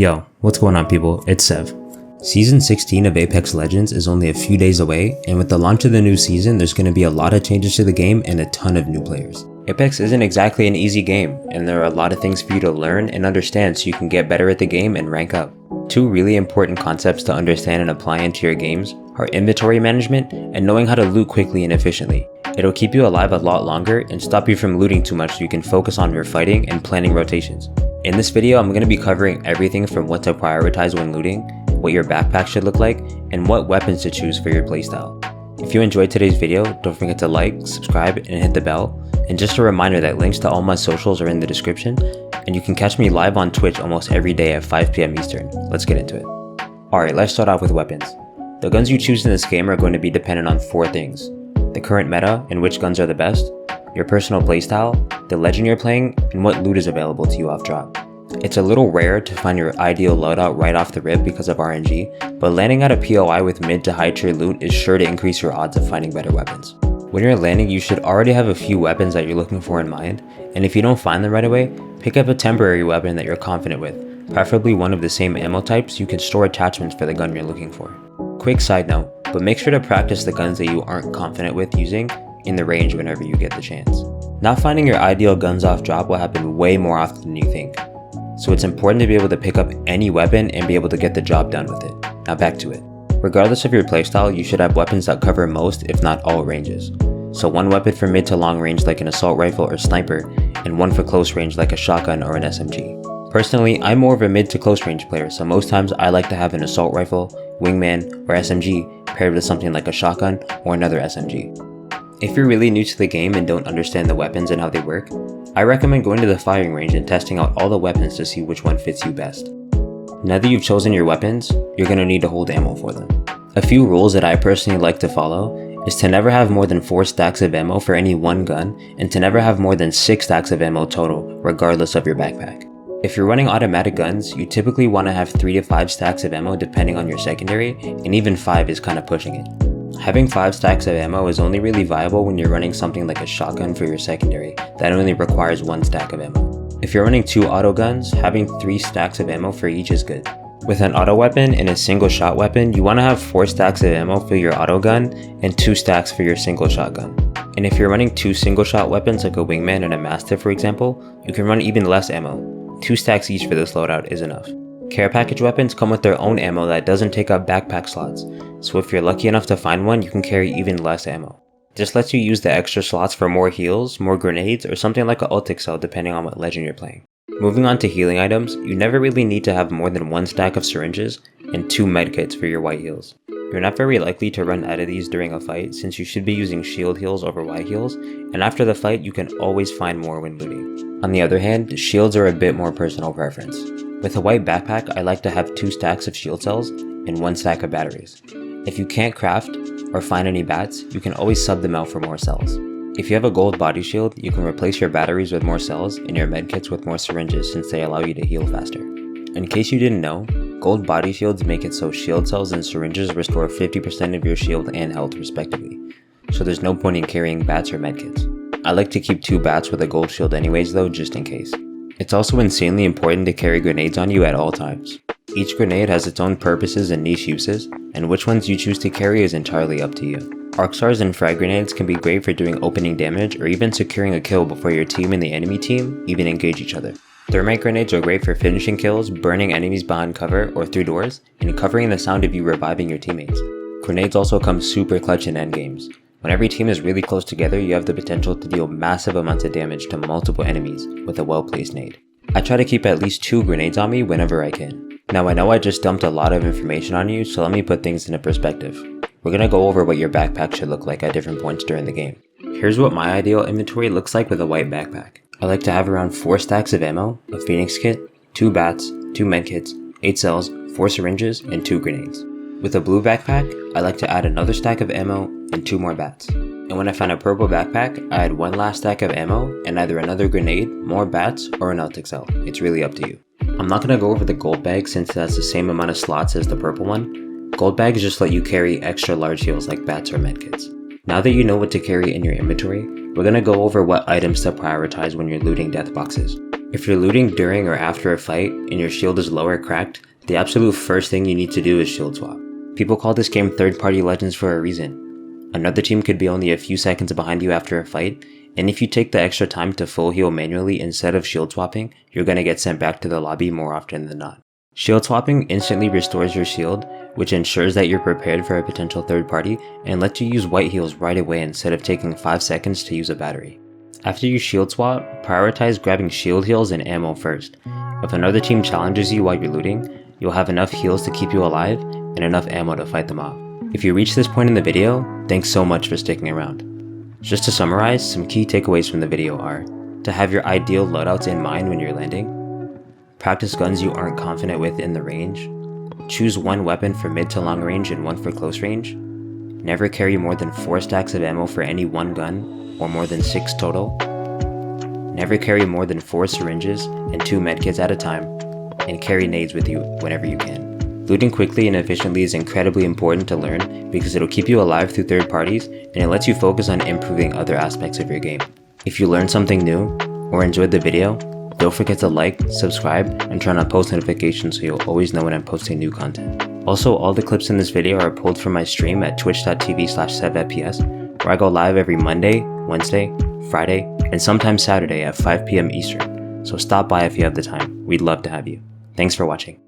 Yo, what's going on people? It's Sevv. Season 16 of Apex Legends is only a few days away, and with the launch of the new season, there's going to be a lot of changes to the game and a ton of new players. Apex isn't exactly an easy game, and there are a lot of things for you to learn and understand so you can get better at the game and rank up. Two really important concepts to understand and apply into your games are inventory management and knowing how to loot quickly and efficiently. It'll keep you alive a lot longer and stop you from looting too much so you can focus on your fighting and planning rotations. In this video, I'm going to be covering everything from what to prioritize when looting, what your backpack should look like, and what weapons to choose for your playstyle. If you enjoyed today's video, don't forget to like, subscribe, and hit the bell. And just a reminder that links to all my socials are in the description, and you can catch me live on Twitch almost every day at 5 PM Eastern. Let's get into it. Alright, let's start off with weapons. The guns you choose in this game are going to be dependent on four things: the current meta and which guns are the best, your personal playstyle, the legend you're playing, and what loot is available to you off drop. It's a little rare to find your ideal loadout right off the rip because of RNG, but landing at a POI with mid to high tier loot is sure to increase your odds of finding better weapons. When you're landing, you should already have a few weapons that you're looking for in mind, and if you don't find them right away, pick up a temporary weapon that you're confident with, preferably one of the same ammo types. You can store attachments for the gun you're looking for. Quick side note, but make sure to practice the guns that you aren't confident with using in the range whenever you get the chance. Not finding your ideal guns off drop will happen way more often than you think, so it's important to be able to pick up any weapon and be able to get the job done with it. Now back to it. Regardless of your playstyle, you should have weapons that cover most, if not all, ranges. So one weapon for mid to long range like an assault rifle or sniper, and one for close range like a shotgun or an SMG. Personally, I'm more of a mid to close range player, so most times I like to have an assault rifle, wingman, or SMG paired with something like a shotgun or another SMG. If you're really new to the game and don't understand the weapons and how they work, I recommend going to the firing range and testing out all the weapons to see which one fits you best. Now that you've chosen your weapons, you're going to need to hold ammo for them. A few rules that I personally like to follow is to never have more than 4 stacks of ammo for any one gun, and to never have more than 6 stacks of ammo total, regardless of your backpack. If you're running automatic guns, you typically want to have 3 to 5 stacks of ammo depending on your secondary, and even 5 is kind of pushing it. Having 5 stacks of ammo is only really viable when you're running something like a shotgun for your secondary that only requires 1 stack of ammo. If you're running 2 auto guns, having 3 stacks of ammo for each is good. With an auto weapon and a single shot weapon, you want to have 4 stacks of ammo for your auto gun and 2 stacks for your single shotgun. And if you're running 2 single shot weapons like a wingman and a mastiff for example, you can run even less ammo. 2 stacks each for this loadout is enough. Care package weapons come with their own ammo that doesn't take up backpack slots, so if you're lucky enough to find one, you can carry even less ammo. This lets you use the extra slots for more heals, more grenades, or something like a ultic cell depending on what legend you're playing. Moving on to healing items, you never really need to have more than 1 stack of syringes and 2 medkits for your white heals. You're not very likely to run out of these during a fight since you should be using shield heals over white heals, and after the fight you can always find more when looting. On the other hand, shields are a bit more personal preference. With a white backpack, I like to have 2 stacks of shield cells and 1 stack of batteries. If you can't craft or find any bats, you can always sub them out for more cells. If you have a gold body shield, you can replace your batteries with more cells and your medkits with more syringes since they allow you to heal faster. In case you didn't know, gold body shields make it so shield cells and syringes restore 50% of your shield and health respectively, so there's no point in carrying bats or medkits. I like to keep 2 bats with a gold shield anyways though, just in case. It's also insanely important to carry grenades on you at all times. Each grenade has its own purposes and niche uses, and which ones you choose to carry is entirely up to you. Arc stars and frag grenades can be great for doing opening damage or even securing a kill before your team and the enemy team even engage each other. Thermite grenades are great for finishing kills, burning enemies behind cover or through doors, and covering the sound of you reviving your teammates. Grenades also come super clutch in endgames. When every team is really close together, you have the potential to deal massive amounts of damage to multiple enemies with a well-placed nade. I try to keep at least 2 grenades on me whenever I can. Now I know I just dumped a lot of information on you, so let me put things into perspective. We're gonna go over what your backpack should look like at different points during the game. Here's what my ideal inventory looks like with a white backpack. I like to have around 4 stacks of ammo, a phoenix kit, 2 bats, 2 medkits, 8 cells, 4 syringes, and 2 grenades. With a blue backpack, I like to add another stack of ammo and 2 more bats. And when I find a purple backpack, I add 1 last stack of ammo and either another grenade, more bats, or an ultic cell. It's really up to you. I'm not going to go over the gold bag since it has the same amount of slots as the purple one. Gold bags just let you carry extra large heals like bats or medkits. Now that you know what to carry in your inventory, we're going to go over what items to prioritize when you're looting death boxes. If you're looting during or after a fight and your shield is low or cracked, the absolute first thing you need to do is shield swap. People call this game third-party Legends for a reason. Another team could be only a few seconds behind you after a fight, and if you take the extra time to full heal manually instead of shield swapping, you're gonna get sent back to the lobby more often than not. Shield swapping instantly restores your shield, which ensures that you're prepared for a potential third party and lets you use white heals right away instead of taking 5 seconds to use a battery. After you shield swap, prioritize grabbing shield heals and ammo first. If another team challenges you while you're looting, you'll have enough heals to keep you alive and enough ammo to fight them off. If you reach this point in the video, thanks so much for sticking around. Just to summarize, some key takeaways from the video are: to have your ideal loadouts in mind when you're landing, practice guns you aren't confident with in the range, choose one weapon for mid to long range and one for close range, never carry more than 4 stacks of ammo for any one gun, or more than 6 total, never carry more than 4 syringes and 2 medkits at a time, and carry nades with you whenever you can. Looting quickly and efficiently is incredibly important to learn because it'll keep you alive through third parties and it lets you focus on improving other aspects of your game. If you learned something new or enjoyed the video, don't forget to like, subscribe, and turn on post notifications so you'll always know when I'm posting new content. Also, all the clips in this video are pulled from my stream at twitch.tv/SevvFPS, where I go live every Monday, Wednesday, Friday, and sometimes Saturday at 5 PM Eastern. So stop by if you have the time. We'd love to have you. Thanks for watching.